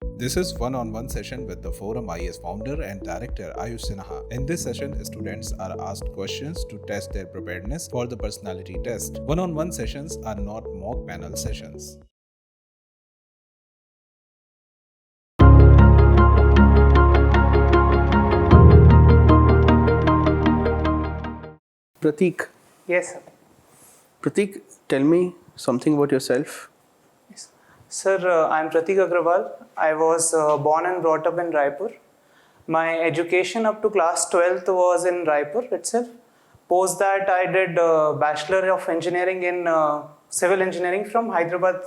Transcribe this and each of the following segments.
This is one-on-one session with the Forum IAS founder and director Ayush Sinha. In this session, students are asked questions to test their preparedness for the personality test. One-on-one sessions are not mock panel sessions. Prateek. Yes, sir. Prateek, tell me something about yourself. Yes. Sir, I'm Prateek Agarwal. I was born and brought up in Raipur. My education up to class 12th was in Raipur itself. Post that, I did Bachelor of Engineering in Civil Engineering from Hyderabad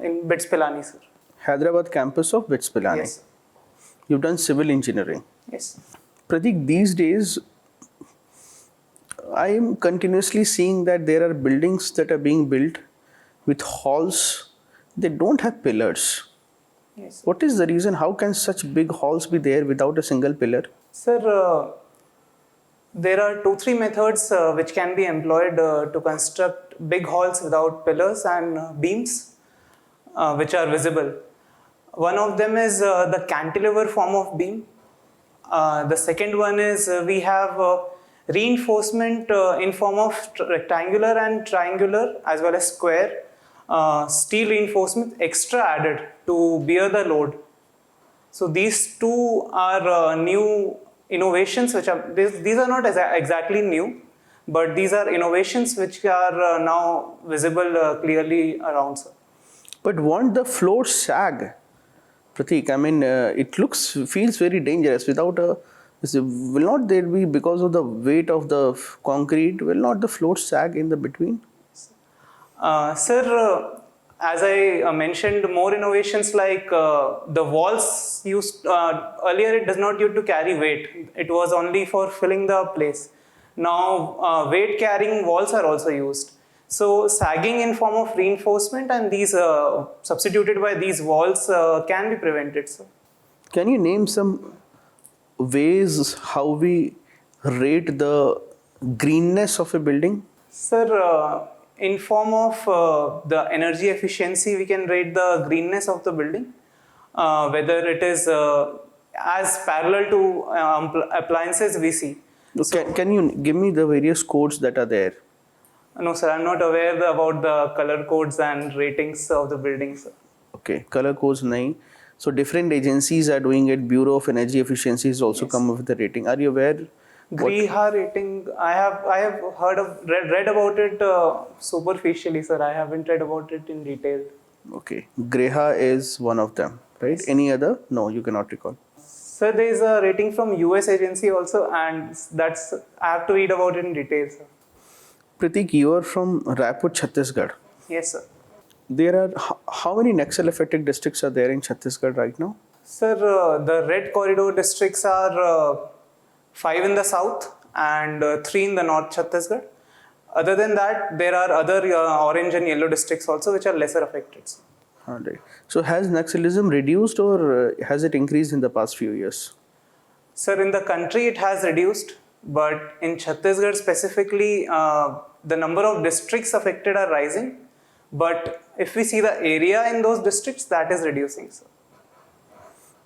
in BITS Pilani, sir. Hyderabad campus of BITS Pilani. Yes, sir. You've done civil engineering. Yes. Prateek, these days, I am continuously seeing that there are buildings that are being built with halls. They don't have pillars. Yes. What is the reason? How can such big halls be there without a single pillar? Sir, there are 2-3 methods which can be employed to construct big halls without pillars and beams which are visible. One of them is the cantilever form of beam. The second one is we have reinforcement in form of rectangular and triangular as well as square steel reinforcement extra added to bear the load. So these two are new innovations which are, these are not exactly new, but these are innovations which are now visible clearly around, sir. But won't the floor sag? Prateek, I mean, it feels very dangerous without a. Will not there be, because of the weight of the concrete, will not the floor sag in the between? Sir, as I mentioned, more innovations like the walls used earlier, it does not used to carry weight. It was only for filling the place. Now, weight carrying walls are also used. So, sagging in form of reinforcement and these substituted by these walls can be prevented, sir. Can you name some ways how we rate the greenness of a building? Sir, in form of the energy efficiency, we can rate the greenness of the building, whether it is as parallel to appliances we see. Can you give me the various codes that are there? No, sir, I'm not aware about the color codes and ratings of the buildings. Okay, color codes nahi. So different agencies are doing it. Bureau of Energy Efficiency has also come up with the rating. Are you aware? Griha rating, I have read about it superficially, sir. I haven't read about it in detail. Okay, Greha is one of them, right? Yes. Any other? No, you cannot recall. Sir, there is a rating from US agency also, and that's I have to read about it in detail, sir. Prateek, you are from Raipur, Chhattisgarh. Yes, sir. There are how many Naxal affected districts are there in Chhattisgarh right now? Sir, the red corridor districts are 5 in the south and 3 in the north Chhattisgarh. Other than that, there are other orange and yellow districts also which are lesser affected. Right. So has Naxalism reduced or has it increased in the past few years? Sir, in the country it has reduced, but in Chhattisgarh specifically, the number of districts affected are rising. But if we see the area in those districts, that is reducing, sir.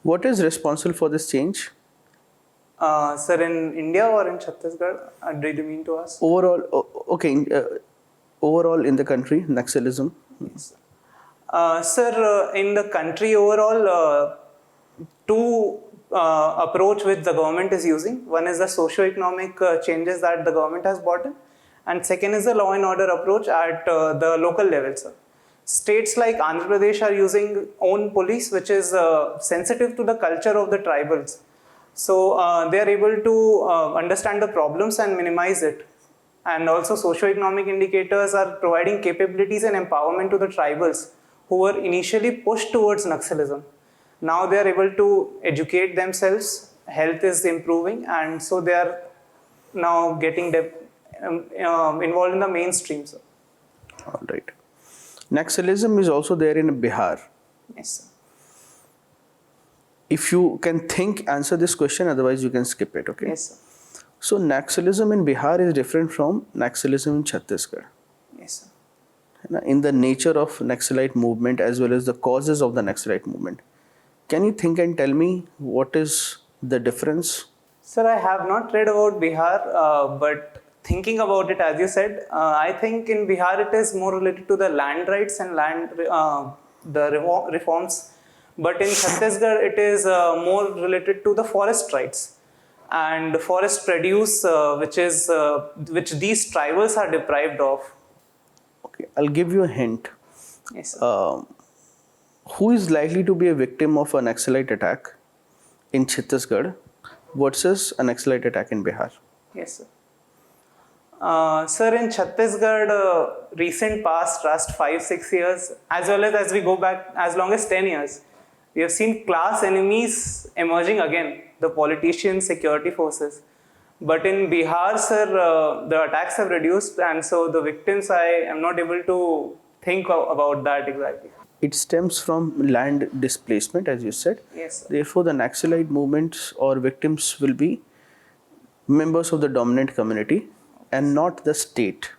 What is responsible for this change? Sir, in India or in Chhattisgarh, did you mean to ask? Overall, overall in the country, Naxalism. Yes. Sir, in the country overall, two approach which the government is using. One is the socio-economic changes that the government has brought in, and second is the law and order approach at the local level, sir. States like Andhra Pradesh are using own police, which is sensitive to the culture of the tribals. So they are able to understand the problems and minimize it. And also socio-economic indicators are providing capabilities and empowerment to the tribals who were initially pushed towards Naxalism. Now they are able to educate themselves, health is improving, and so they are now getting involved in the mainstream, sir. All right. Naxalism is also there in Bihar. Yes, sir. If you can think, answer this question, otherwise you can skip it, okay? Yes, sir. So Naxalism in Bihar is different from Naxalism in Chhattisgarh. Yes, sir. In the nature of Naxalite movement as well as the causes of the Naxalite movement. Can you think and tell me what is the difference? Sir, I have not read about Bihar, but thinking about it, as you said, I think in Bihar it is more related to the land rights and reforms. But in Chhattisgarh, it is more related to the forest rights and forest produce, which these tribals are deprived of. Okay, I'll give you a hint. Yes, sir. Who is likely to be a victim of an Naxalite attack in Chhattisgarh versus an Naxalite attack in Bihar? Yes, sir. Sir, in Chhattisgarh, recent past, last 5-6 years, as well as we go back as long as 10 years, we have seen class enemies emerging again, the politicians, security forces. But in Bihar, sir, the attacks have reduced, and so the victims, I am not able to think about that exactly. It stems from land displacement, as you said. Yes, sir. Therefore, the Naxalite movements or victims will be members of the dominant community and not the state.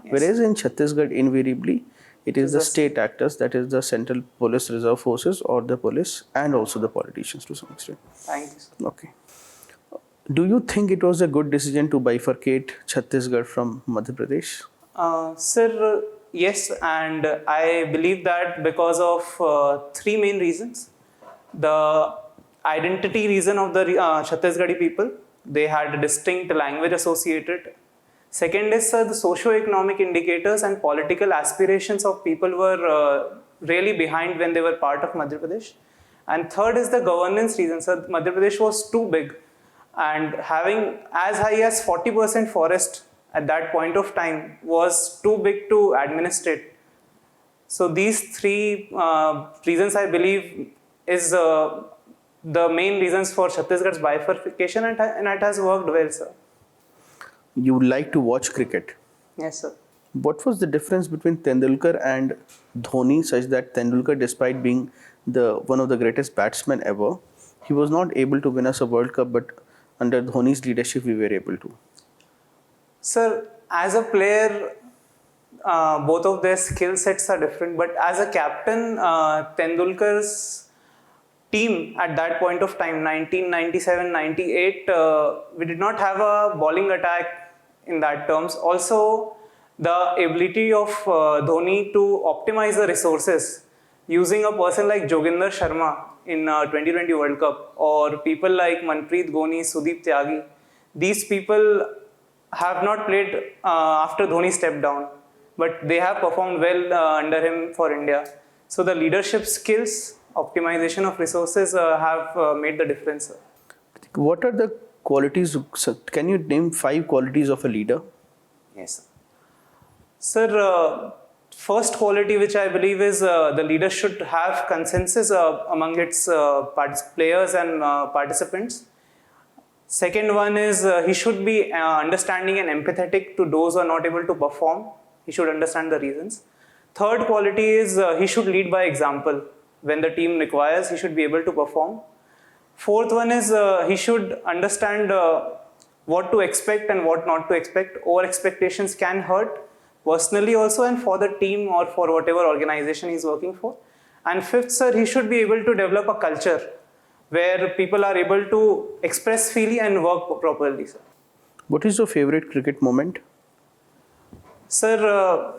Yes. Whereas in Chhattisgarh, invariably, it is the state actors, that is the Central Police Reserve Forces or the police, and also the politicians to some extent. Thank you, sir. Okay. Do you think it was a good decision to bifurcate Chhattisgarh from Madhya Pradesh? Sir, yes, and I believe that because of three main reasons. The identity reason of the Chhattisgarhi people, they had a distinct language associated. Second is the socio-economic indicators and political aspirations of people were really behind when they were part of Madhya Pradesh. And third is the governance reason. So Madhya Pradesh was too big, and having as high as 40% forest at that point of time was too big to administrate. So these three reasons, I believe, is the main reasons for Chhattisgarh's bifurcation, and it has worked well, sir. You like to watch cricket. Yes, sir. What was the difference between Tendulkar and Dhoni, such that Tendulkar, despite being one of the greatest batsmen ever, he was not able to win us a World Cup, but under Dhoni's leadership we were able to? Sir, as a player, both of their skill sets are different, but as a captain, Tendulkar's team at that point of time, 1997-98, we did not have a bowling attack in that terms. Also, the ability of Dhoni to optimize the resources using a person like Joginder Sharma in 2020 World Cup, or people like Manpreet Goni, Sudeep Tyagi. These people have not played after Dhoni stepped down, but they have performed well under him for India. So the leadership skills, optimization of resources have made the difference. What are the qualities? Can you name 5 qualities of a leader? Yes, sir. First quality which I believe is the leader should have consensus among its players and participants. Second one is he should be understanding and empathetic to those who are not able to perform. He should understand the reasons. Third quality is he should lead by example. When the team requires, he should be able to perform. Fourth one is he should understand what to expect and what not to expect. Over expectations can hurt personally also, and for the team or for whatever organization he's working for. And fifth, sir, he should be able to develop a culture where people are able to express freely and work properly, sir. What is your favorite cricket moment? Sir,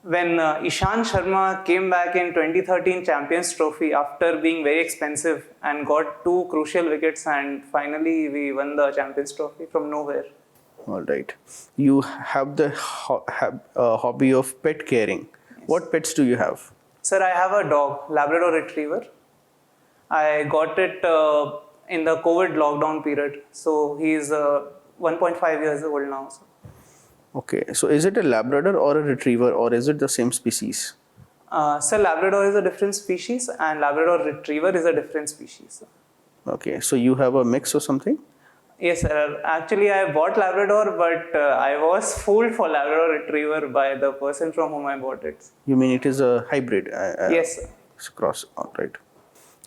when Ishant Sharma came back in 2013 Champions Trophy after being very expensive and got 2 crucial wickets, and finally we won the Champions Trophy from nowhere. All right. You have the hobby of pet caring. Yes. What pets do you have? Sir, I have a dog, Labrador Retriever. I got it in the COVID lockdown period. So he is 1.5 years old now. Sir. Okay. So is it a Labrador or a Retriever, or is it the same species? Sir, Labrador is a different species and Labrador Retriever is a different species. Okay. So you have a mix or something? Yes, sir. Actually, I bought Labrador, but I was fooled for Labrador Retriever by the person from whom I bought it. You mean it is a hybrid? Yes, sir. It's cross. All right.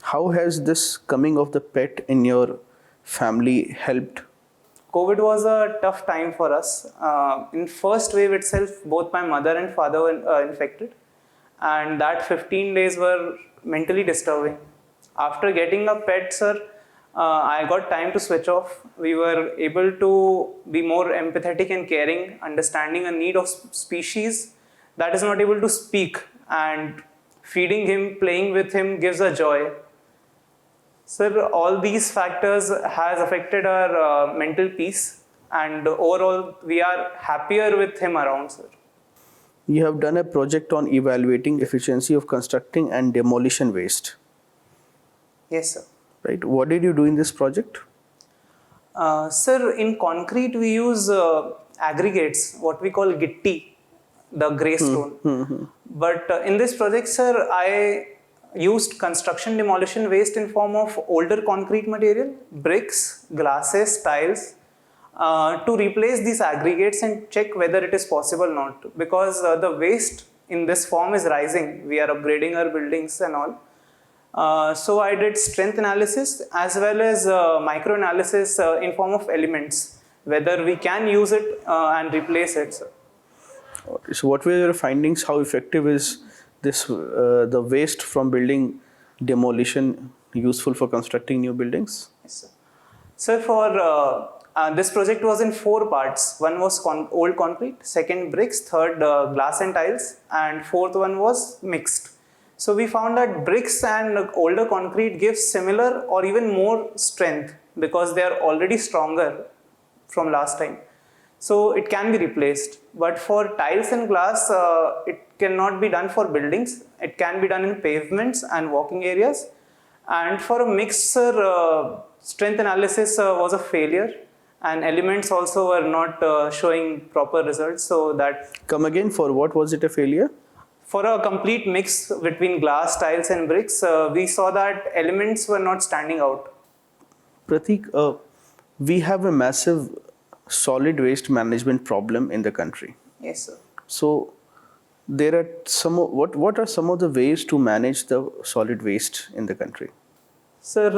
How has this coming of the pet in your family helped? COVID was a tough time for us. In first wave itself, both my mother and father were infected. And that 15 days were mentally disturbing. After getting a pet, sir, I got time to switch off. We were able to be more empathetic and caring, understanding a need of species that is not able to speak, and feeding him, playing with him gives a joy. Sir, all these factors has affected our mental peace, and overall we are happier with him around, sir. You have done a project on evaluating efficiency of constructing and demolition waste, Yes, sir. right? What did you do in this project? Sir, in concrete we use aggregates, what we call gitti, the grey stone. But in this project, sir, I used construction demolition waste in form of older concrete material, bricks, glasses, tiles, to replace these aggregates and check whether it is possible or not. Because the waste in this form is rising. We are upgrading our buildings and all. So I did strength analysis as well as micro analysis in form of elements, whether we can use it and replace it, sir. So what were your findings? How effective is this the waste from building demolition useful for constructing new buildings? Yes, sir. Sir, for this project was in 4 parts. One was old concrete, second bricks, third glass and tiles, and fourth one was mixed. So we found that bricks and older concrete gives similar or even more strength because they are already stronger from last time. So it can be replaced. But for tiles and glass, it cannot be done for buildings. It can be done in pavements and walking areas. And for a mixer, strength analysis was a failure, and elements also were not showing proper results. So that Come again, for what was it a failure? for a complete mix between glass, tiles and bricks, we saw that elements were not standing out. Prateek, we have a massive solid waste management problem in the country. Yes, sir. So there are what are some of the ways to manage the solid waste in the country? Sir,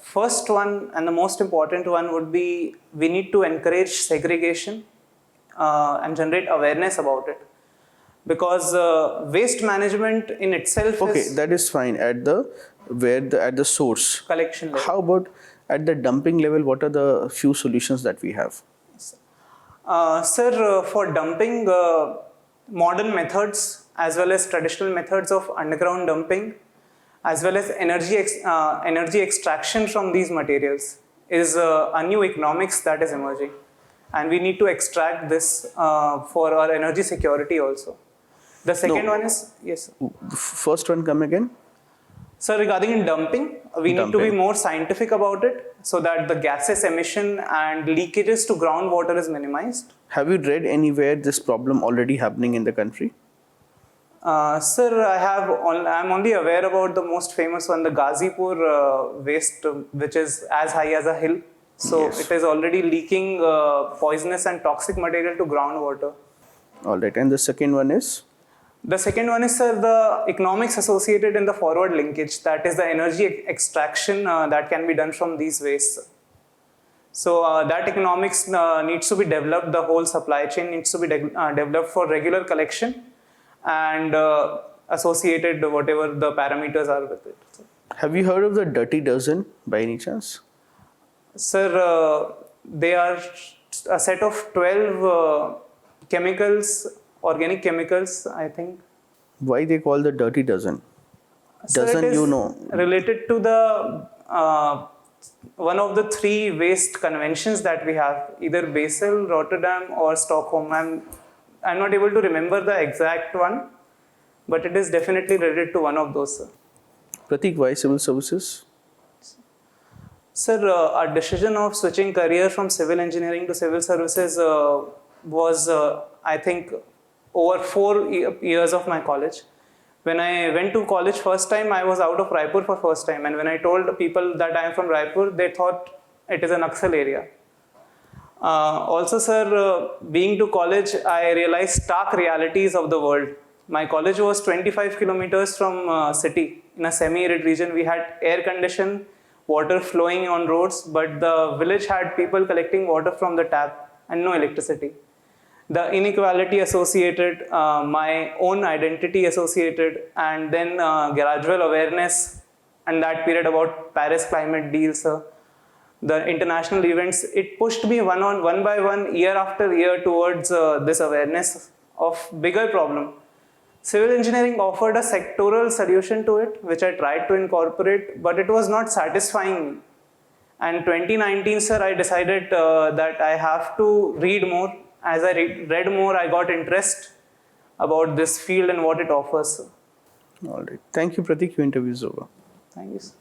first one and the most important one would be we need to encourage segregation and generate awareness about it. Because waste management in itself is That is fine at the source. collection level. How about at the dumping level? What are the few solutions that we have? Sir, for dumping, modern methods as well as traditional methods of underground dumping, as well as energy extraction from these materials is a new economics that is emerging, and we need to extract this for our energy security also. The second one is, yes, sir. The first one, come again. So regarding dumping, we need to be more scientific about it so that the gases emission and leakages to groundwater is minimized. Have you read anywhere this problem already happening in the country? Sir, I'm only aware about the most famous one, the Ghazipur waste, which is as high as a hill. So Yes. it is already leaking poisonous and toxic material to groundwater. All right. And the second one is? The second one is, sir, the economics associated in the forward linkage. That is the energy extraction that can be done from these wastes. So that economics needs to be developed. The whole supply chain needs to be developed for regular collection and associated whatever the parameters are with it. Have you heard of the dirty dozen by any chance? Sir, they are a set of 12 chemicals, organic chemicals, I think. Why they call the dirty dozen? Sir, Dozen, it is you know. related to the one of the 3 waste conventions that we have, either Basel, Rotterdam or Stockholm. I'm not able to remember the exact one, but it is definitely related to one of those, sir. Prateek, why civil services? Sir, our decision of switching career from civil engineering to civil services was, I think, over 4 years of my college. When I went to college first time, I was out of Raipur for first time. And when I told people that I am from Raipur, they thought it is a Naxal area. Also, sir, being to college, I realized stark realities of the world. My college was 25 kilometers from city. In a semi-arid region, we had air condition, water flowing on roads, but the village had people collecting water from the tap and no electricity. The inequality associated, my own identity associated, and then gradual awareness and that period about Paris climate deal, sir, the international events, it pushed me one by one, year after year towards this awareness of bigger problem. Civil engineering offered a sectoral solution to it, which I tried to incorporate, but it was not satisfying me. And 2019, sir, I decided that I have to read more. As I read more, I got interest about this field and what it offers, sir. All right. Thank you, Prateek. Your interview is over. Thank you, sir.